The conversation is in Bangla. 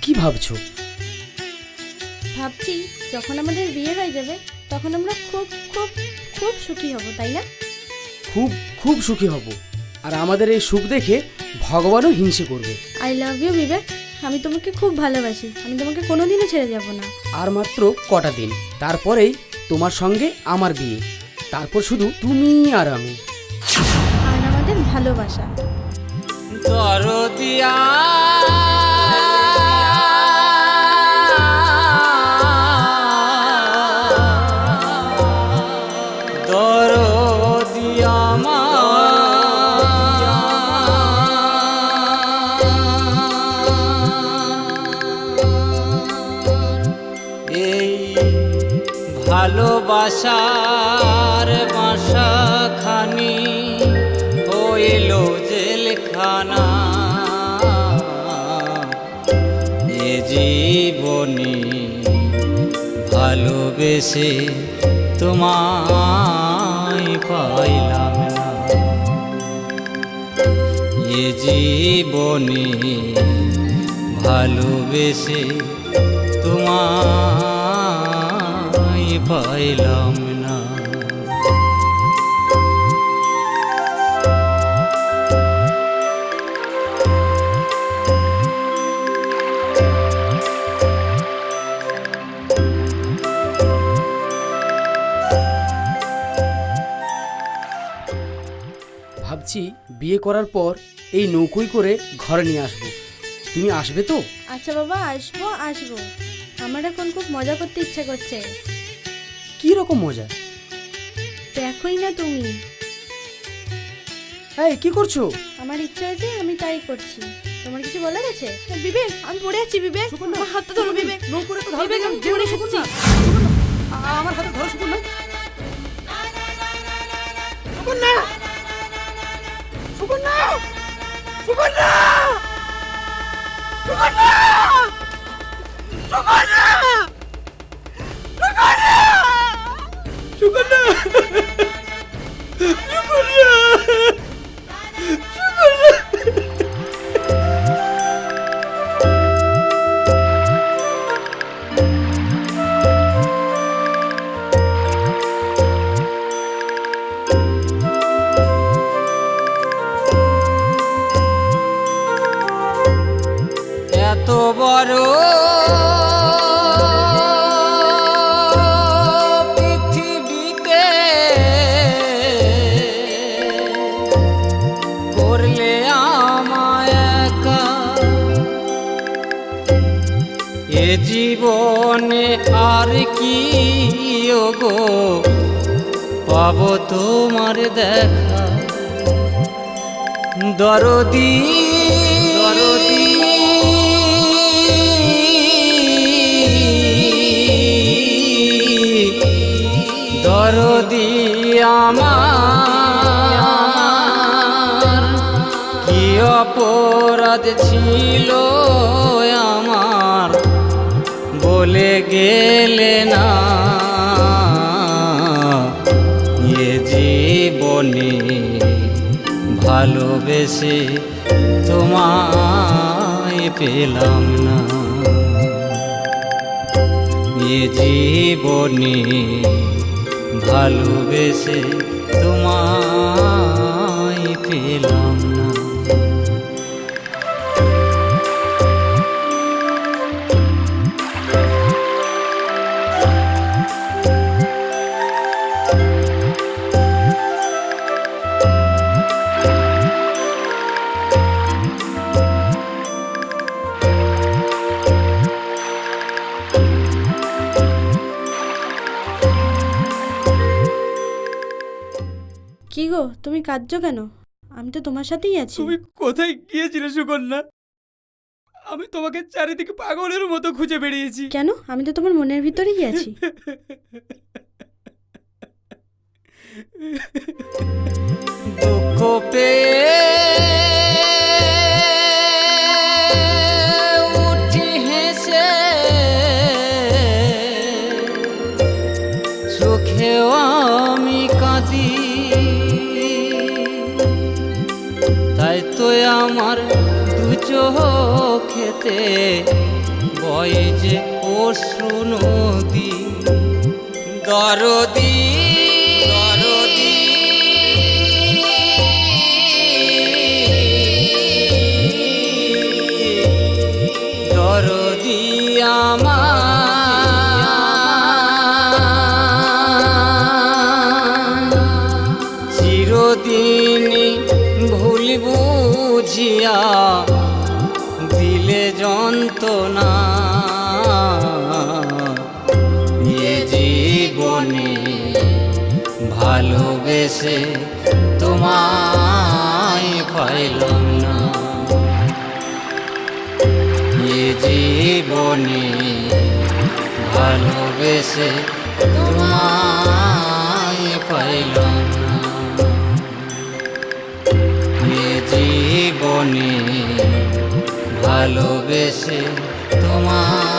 কি ভাবছো? ভাবছি যখন আমাদের বিয়ে হয়ে যাবে তখন আমরা খুব খুব খুব সুখী হব, তাই না? খুব খুব সুখী হব, আর আমাদের এই সুখ দেখে ভগবানও হিংসে করবে। আই লাভ ইউ বিবেক, আমি তোমাকে খুব ভালোবাসি, আমি তোমাকে কোনোদিনও ছেড়ে যাব না। আর মাত্র কটা দিন, তারপরেই তোমার সঙ্গে আমার বিয়ে, তারপর শুধু তুমি আর আমি। আর আমাদের ভালোবাসা। দরদিয়া দরদিয়া মা এই ভালোবাসার বাসা খানি হইল জেলখানা। এ জীবনে ভালোবেসে তোমায় পাইলাম না, এ জীবনে ভালোবেসে তোমায় পাইলাম না। ভাবছি বিয়ে করার পর এই নৌকোয় করে ঘরে নিয়ে আসবো। তুমি আসবে তো? আচ্ছা বাবা, আসবো আসবো। আমার এখন খুব মজা করতে ইচ্ছা করছে। কি রকম মজা? দেখোই না তুমি, এই কি করছো? আমার ইচ্ছা আছে আমি তাই করছি। তোমার কিছু বলার আছে? বিবেক, আমি পড়ে আছি। বিবেক, আমার হাতটা ধরো। বিবেক, নৌকোরে তো বিবেক, আমি পড়ে যাচ্ছি। আমার হাতে ধরো। সুকন্যা, সুকন্যা, সুকন্যা, সুকন্যা, সুকন্যা, সুকন্যা, সুকন্যা, এত বড় পৃথিবীতে করলে আমায় একা, এ জীবনে আর কি গো পাবো তোমার দেখা। দরদি দরদি দরদি আমার কি অপরাধ ছিল আমার বলে গেলে না, এ জীবনে ভালোবেসে তোমায় পেলাম না, এ জীবনে ভালোবেসে তোমায় পেলাম না। কি গো, তুমি কাঁদছো কেন? আমি তো তোমার সাথেই আছি। তুমি কোথায় গিয়েছিলে সুকন্যা? আমি তোমাকে চারিদিকে পাগলের মতো খুঁজে বেরিয়েছি। কেন? আমি তো তোমার মনের ভিতরেই আছি। দুঃখ পেয়ে উঠি হেসে সুখেও আমি কাঁদি, তাই তো আমার দুই চোখেতে বয়ে যে অশ্রু নদী দরদি দরদি দরদি আমার চিরদিনই ভুল বুঝিয়া দিলে যন্ত্রণা এ জীবনে ভালোবেসে তোমায় পাইলাম না এ জীবনে ভালোবেসে তোমায় পাইলাম না এ জীবনে ভালোবেসে তোমায়